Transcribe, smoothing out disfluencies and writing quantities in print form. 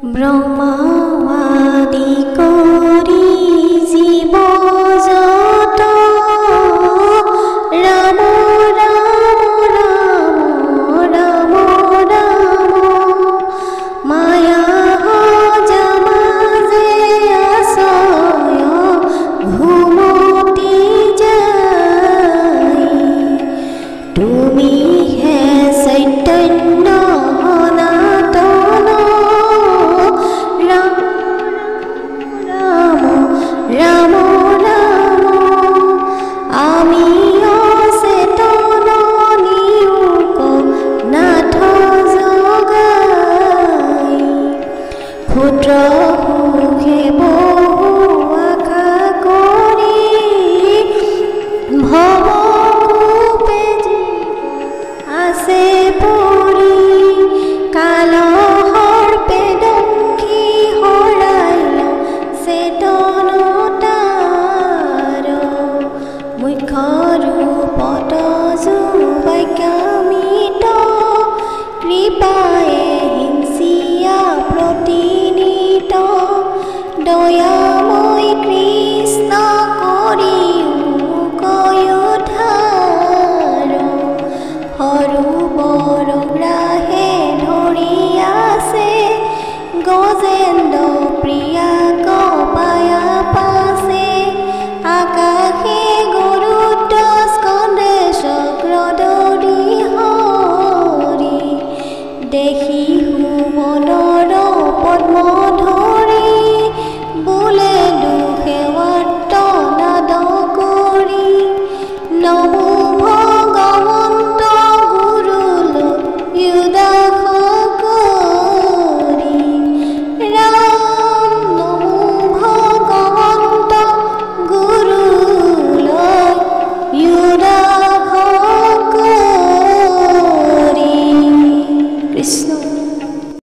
ব্ৰহ্মাদি কৰি জীৱ যত ৰাম ৰাম ৰাম ৰাম ৰাম মায়া জামাজে আছয় ঘুমতি যায় তুমি হে চৈতন্য ৰাম ৰাম আমি অচেতন নিয়োগ নাথ জগাই পুত্ৰ